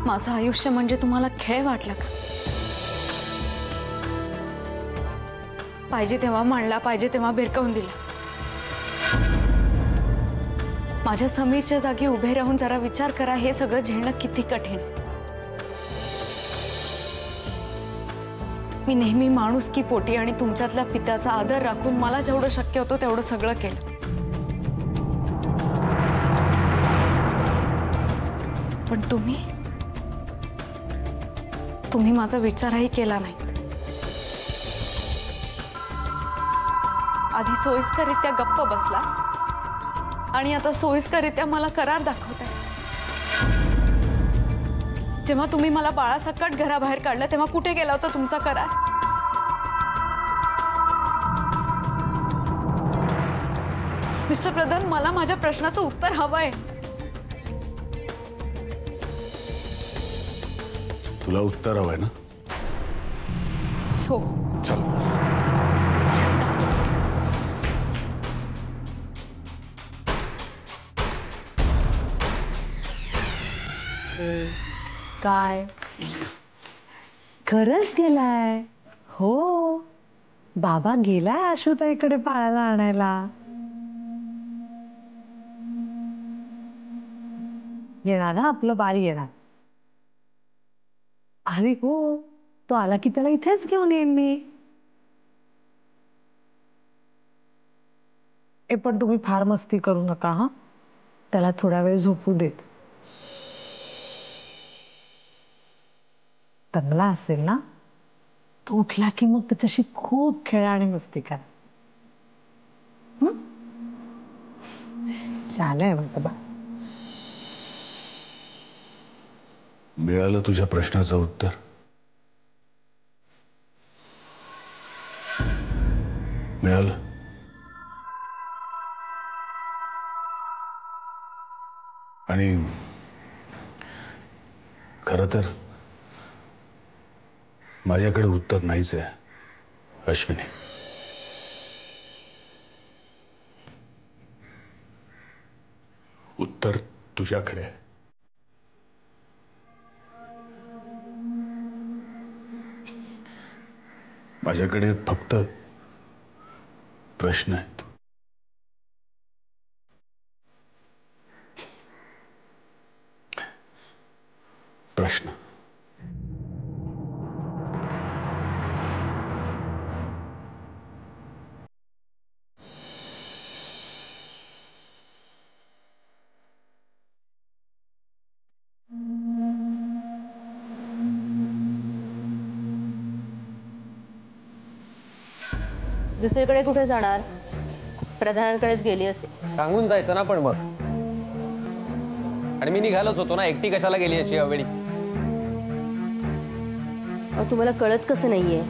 माझं आयुष्य म्हणजे तुम्हाला खेळ वाटला का? पाहिजे तेव्हा मांडला, पाहिजे तेव्हा भिरकावून दिला। माझ्या समीरच्या जागी उभे राहून जरा विचार करा, हे सगळं झेलणं किती कठीण। मी नेहमी माणुसकी पोटी आणि तुमच्यातल्या पित्याचा आदर राखून मला जेवढं शक्य होतं तेवढं सगळं केलं। पण तुम्ही माझा विचारही केला नाही। आधी सोयीस्करित्या गप्प बसला आणि आता सोयीस्करित्या मला करार दाखवताय। जेव्हा तुम्ही मला बाळासकट घराबाहेर काढलं तेव्हा कुठे गेला होता तुमचा करार? मिस्टर प्रधान, मला माझ्या प्रश्नाचं उत्तर हवंय। तुला उत्तर हवंय ना? हो। चल। काय खरंच गेलाय? हो, बाबा गेलाय आशुताईकडे बाळाला आणायला। येणार ना आपलं बाळ येणार। अरे हो, तो आला की त्याला इथेच घेऊन येईन मी। पण तुम्ही फार मस्ती करू नका हा, त्याला थोडा वेळ झोपू देत। दमला असेल ना, तो उठला की मग त्याच्याशी खूप खेळा आणि मस्ती करा। छान आहे माझं बाळ। मिळालं तुझ्या प्रश्नाचं उत्तर? मिळालं? आणि खरं तर माझ्याकडे उत्तर नाहीच आहे अश्विनी। उत्तर तुझ्याकडे आहे। माझ्याकडे फक्त प्रश्न आहेत। प्रश्न। दुसरीकडे कुठे जाणार? प्रधानांकडेच गेली असेल। सांगून जायचं ना पण मग। आणि मी निघालोच होतो ना, एकटी कशाला गेली अशी यावेळी? तुम्हाला कळत कसं नाहीये?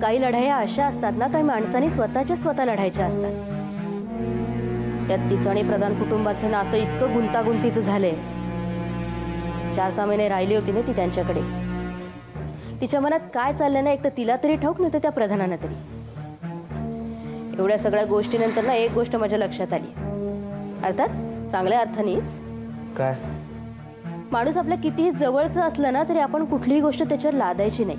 काही लढाया अशा असतात ना, काही माणसांनी स्वतः लढायच्या असतात। त्यात तिचं आणि प्रधान कुटुंबाचं नातं इतकं गुंतागुंतीचं झालंय। 4-6 महिने राहिली होती ना ती त्यांच्याकडे। तिच्या मनात काय चाललं ना, एक तर तिला तरी ठाऊक, नाही तर त्या प्रधानांना तरी। एवढ्या सगळ्या गोष्टीनंतर ना एक गोष्ट माझ्या लक्षात आली, अर्थात चांगल्या अर्थानेच। काय? माणूस आपल्या कितीही जवळचं असलं ना तरी आपण कुठलीही गोष्ट त्याच्यावर लादायची नाही।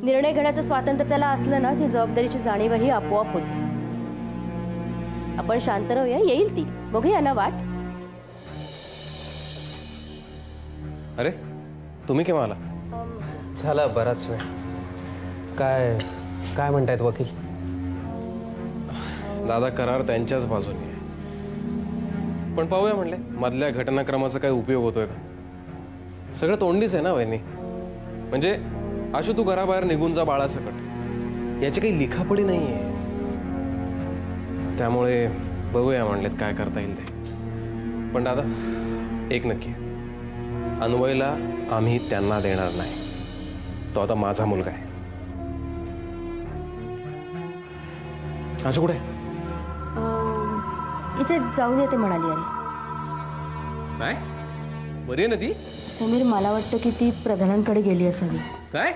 निर्णय घेण्याचं स्वातंत्र्य त्याला असलं ना की जबाबदारीची जाणीवही आपोआप होते। आपण शांत राहूया, येईल ती, बघूया ना वाट। अरे तुम्ही केव्हा आला? झाला बराच वेळ। काय काय म्हणतायत वकील? दादा करार त्यांच्याच बाजूने आहे, पण पाहूया म्हणले मधल्या घटनाक्रमाचा काय उपयोग होतोय का? सगळं तोंडीच आहे ना वहिनी। म्हणजे आशू तू घराबाहेर निघून जा बाळासकट, याची काही लिखापडी नाहीये। त्यामुळे बघूया म्हणलेत काय करता येईल ते। पण दादा एक नक्की, अन्वयला आम्ही त्यांना देणार नाही। तो आता माझा मुलगा आहे। आशू कुठे? इथे जाऊन येते म्हणाली। अरे काय? बरी आहे ना ती? समीर, मला वाटतं की ती प्रधानांकडे गेली असावी। काय?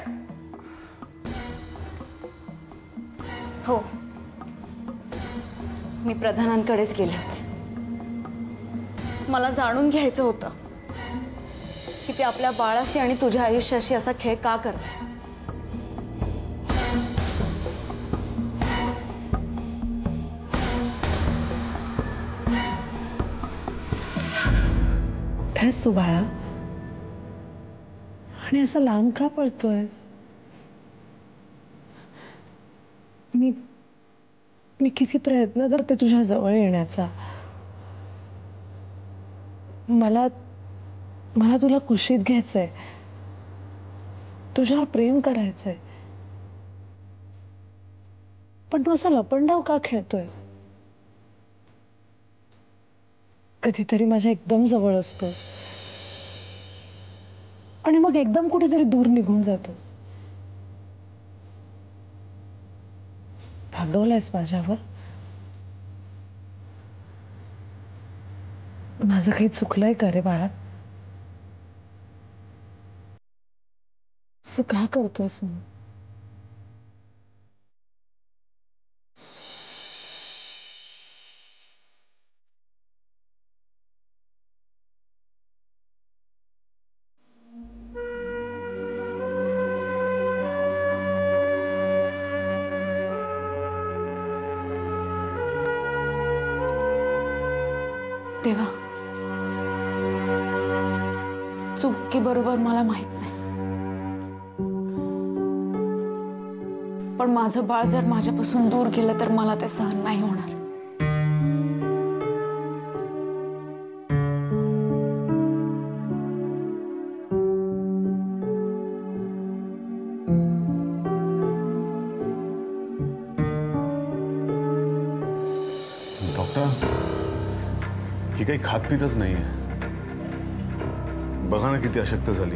हो, मी प्रधानांकडेच गेले होते। मला जाणून घ्यायचं होतं की ते आपल्या बाळाशी आणि तुझ्या आयुष्याशी असा खेळ का करते. कुठेस तू बाळा? आणि असं लांब का पळतोयस? मी किती प्रयत्न करते तुझ्या जवळ येण्याचा. मला तुला कुशीत घ्यायचंय, तुझ्यावर प्रेम करायचंय, पण तू असं लपंडाव का खेळतोयस? कधीतरी माझ्या एकदम जवळ असतोस आणि मग एकदम कुठेतरी दूर निघून जातोस. रागवलायस माझ्यावर? माझं काही चुकलंय का रे बाळा? असं का करतोयस? तेव्हा चूक की बरोबर मला माहित नाही, पण माझं बाळ जर माझ्यापासून दूर गेलं तर मला ते सहन नाही होणार. डॉक्टर, ही काही खात पितच नाहीये. बघा ना किती अशक्त झाली.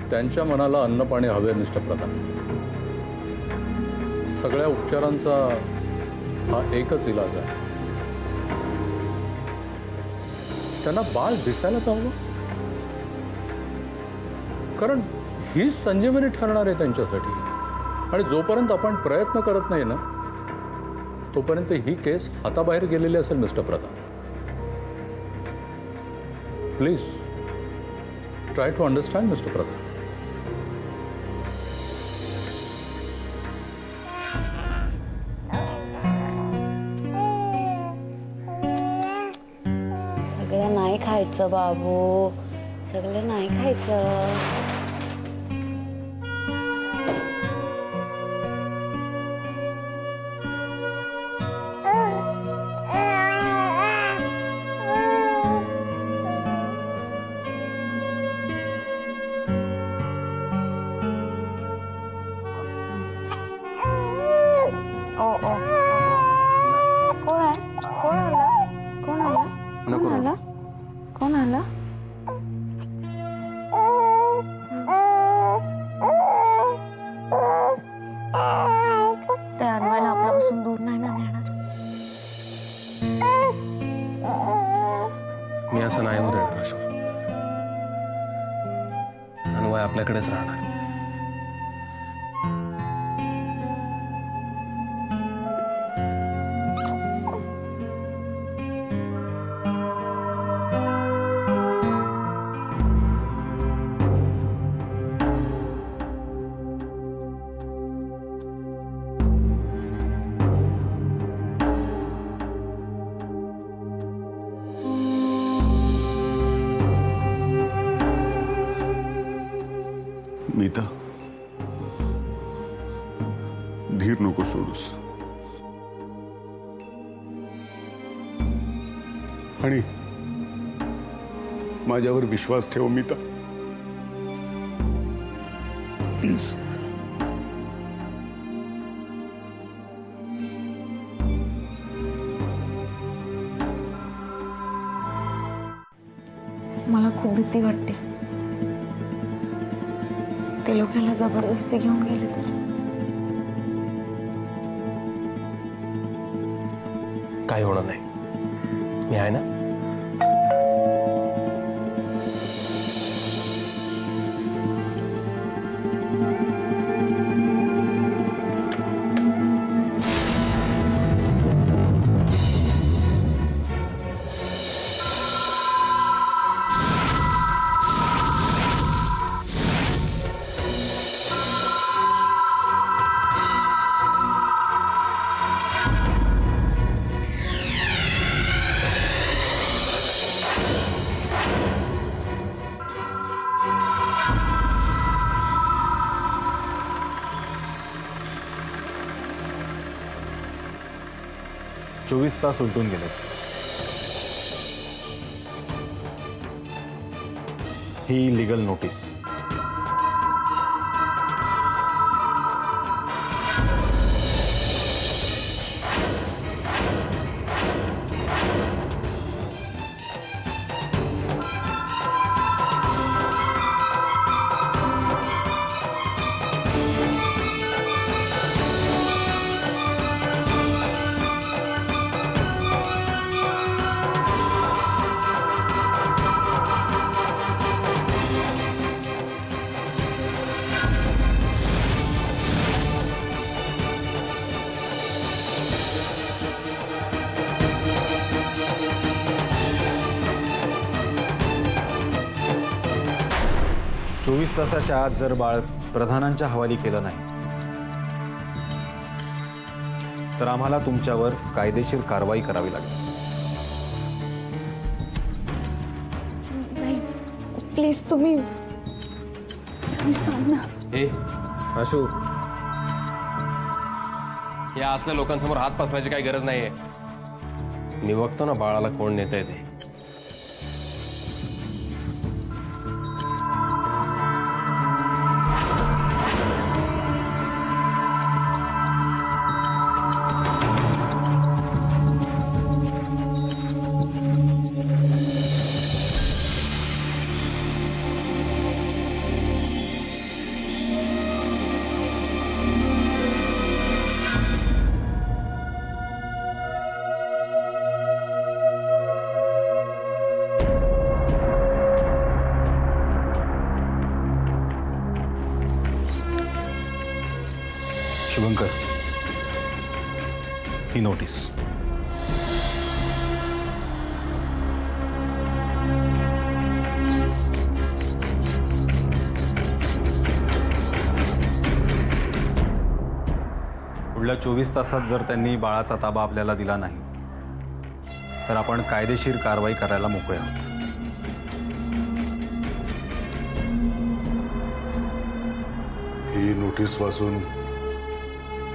त्यांच्या मनाला अन्न पाणी हवे मिस्टर प्रधान. सगळ्या उपचारांचा हा एकच इलाज आहे. त्यांना बाळ दिसायला हवं, कारण हीच संजीवनी ठरणार आहे त्यांच्यासाठी. आणि जोपर्यंत आपण प्रयत्न करत नाही ना, तोपर्यंत ही केस हाताबाहेर गेलेली असेल mister Pradhan. Please try to understand mister Pradhan. सगळं नाही खायचं बाबू, सगळं नाही खायचं. कोण आला? ते अन्वयला आपल्यापासून दूर नाही ना नेणार. मी असं नाही होऊ देणार अशोक. अन्वय आपल्याकडेच राहणार. मीता, धीर नको सोडूस. आणि माझ्यावर विश्वास ठेव मीता, प्लीज. मला खूप भीती वाटते. ते लोक याला जबरदस्ती घेऊन गेले तर. काही होणार नाही, मी आहे ना. 24 तास उलटून गेले. ही लीगल नोटीस. चोवीस तासाच्या आत जर बाळ प्रधानांच्या हवाली केलं नाही तर आम्हाला तुमच्यावर कायदेशीर कारवाई करावी लागेल. नाही प्लीज तुम्ही समीर सांग ना. हे आशू, या असल्या लोकांसमोर हात पसरायची काही गरज नाहीये. मी बघतो ना बाळाला कोण नेतंय ते. शुभंकर, ही नोटीस. पुढल्या 24 तासात जर त्यांनी बाळाचा ताबा आपल्याला दिला नाही तर आपण कायदेशीर कारवाई करायला मोकळे आहोत. ही नोटीस वाचून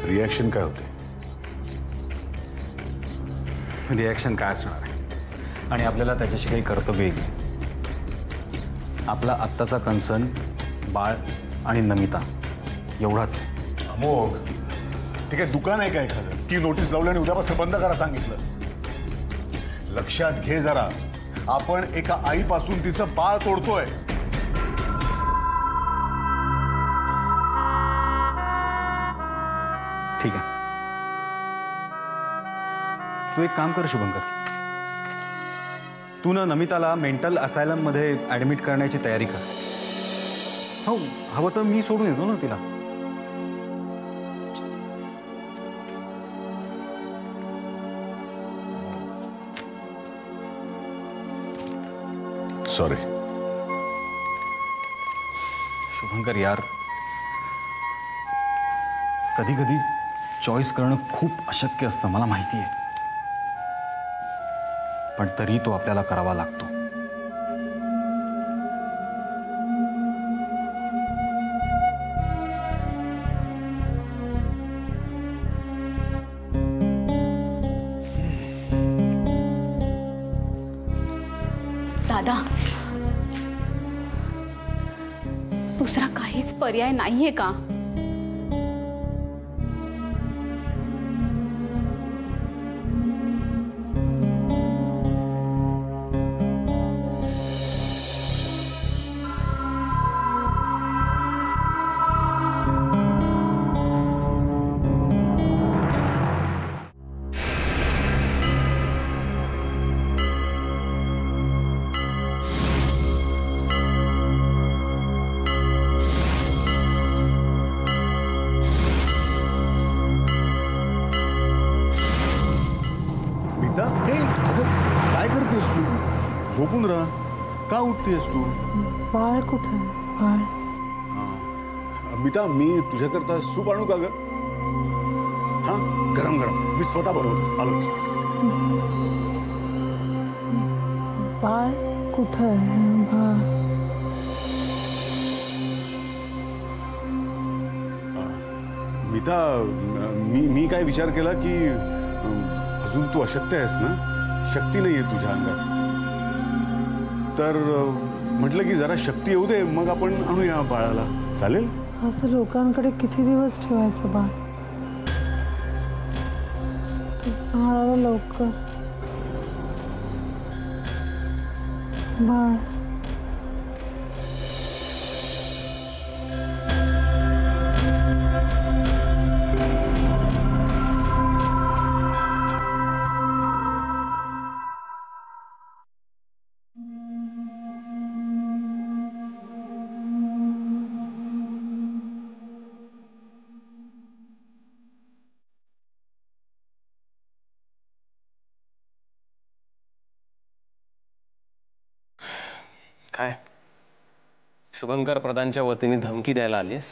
रिॲक्शन काय होते? रिॲक्शन काय असणार आहे आणि आपल्याला त्याच्याशी काही कर्तव्य येईल. आपला आत्ताचा कन्सर्न बाळ आणि नमिता एवढाच. अमोघ, ते काय दुकान आहे का एखादं की नोटीस लावली आणि उद्यापासून बंद करा सांगितलं? लक्षात घे जरा, आपण एका आईपासून तिचं बाळ तोडतोय. ठीक आहे, तू एक काम कर शुभंकर, तू ना नमिताला मेंटल असायलम मध्ये ऍडमिट करण्याची तयारी कर. हो, हवं तर मी सोडून येतो ना तिला. सॉरी शुभंकर यार, कधी कधी चॉईस करणं खूप अशक्य असतं, मला माहिती आहे, पण तरी तो आपल्याला करावा लागतो. दादा, दुसरा काहीच पर्याय नाहीये का? काय करतेस तू? झोपून राहा, का उठतेस तू? बाळ कुठे? बाळ मिता, मी तुझ्याकरता सूप आणू का ग? हा, गरम गरम मी स्वतः बनवतो, आलोच. बाळ कुठे? बाळ मिता, मी काय विचार केला की अजून तू अशक्त आहेस ना, शक्ती नाहीये तुझ्या अंगात. तर म्हटलं की जरा शक्ती येऊ दे, मग आपण आणूया बाळाला. चालेल? असं लोकांकडे किती दिवस ठेवायचं बाळ? तू बाळाला लवकर. बाळ काय शुभंकर प्रधानच्या वतीने धमकी द्यायला आलीस?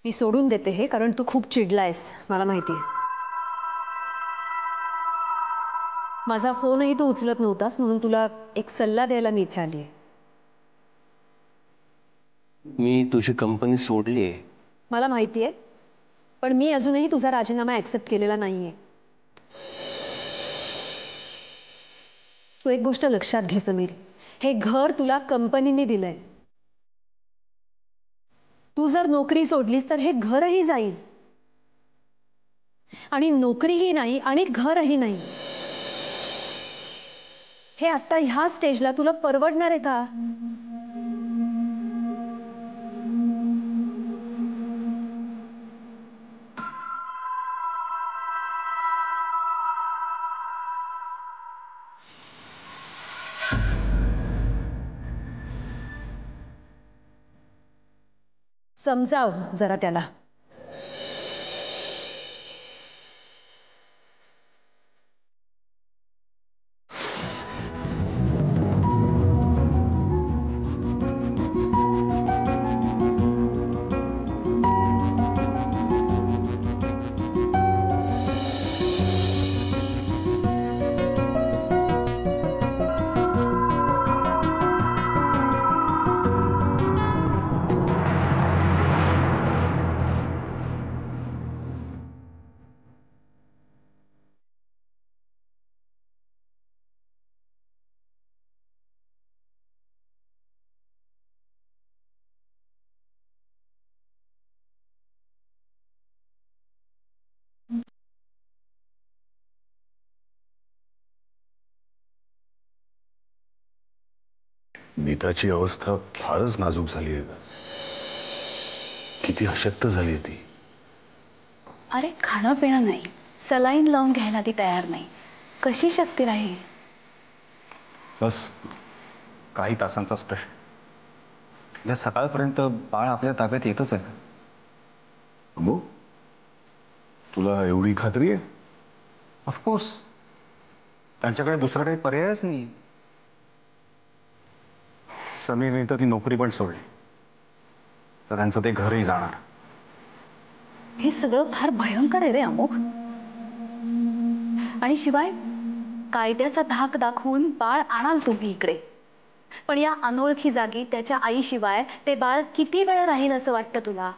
मी सोडून देते हे, कारण तू खूप चिडलायस, मला माहिती आहे. माझा फोनही तू उचलत नव्हतास, म्हणून तुला एक सल्ला द्यायला मी इथे आली आहे. मी तुझी कंपनी सोडली आहे. मला माहिती आहे, पण मी अजूनही तुझा राजीनामा ऍक्सेप्ट केलेला नाहीये. तू एक गोष्ट लक्षात घे समीर, हे घर तुला कंपनीने दिलंय. तू जर नोकरी सोडलीस तर हे घरही जाईल, आणि नोकरीही नाही आणि घरही नाही. हे आता ह्या स्टेजला तुला परवडणार आहे का? समजाव जरा त्याला. नीताची अवस्था फारच नाजूक झाली आहे. किती अशक्त झाली ती. अरे खाणं पिणं नाही, सलाईन लावून घ्यायला ती तयार नाही, कशी शक्ती राहील? बस काही तासांचाच प्रश्न. या सकाळपर्यंत बाळ आपल्या ताब्यात येतच आहे. मग तुला एवढी खात्री आहे? ऑफकोर्स. त्यांच्याकडे दुसरा काही पर्यायच नाही. समीरने तर ती नोकरी पण सोडली, तर त्यांचं ते घरही जाणार. हे सगळं फार भयंकर आहे रे अमोघ. आणि शिवाय कायद्याचा धाक दाखवून बाळ आणाल तुम्ही इकडे, पण या अनोळखी जागी त्याच्या आईशिवाय ते बाळ किती वेळ राहील असं वाटतं तुला?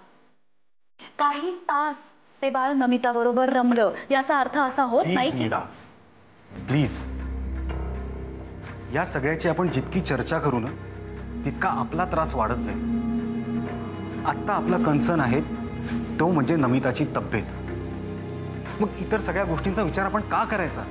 काही तास ते बाळ नमिता बरोबर रमलं, याचा अर्थ असा होत नाही की. प्लीज, या सगळ्याची आपण जितकी चर्चा करू ना, तितका आपला त्रास वाढत जाईल. आत्ता आपला कन्सर्न आहे तो म्हणजे नमिताची तब्येत. मग इतर सगळ्या गोष्टींचा विचार आपण का करायचा?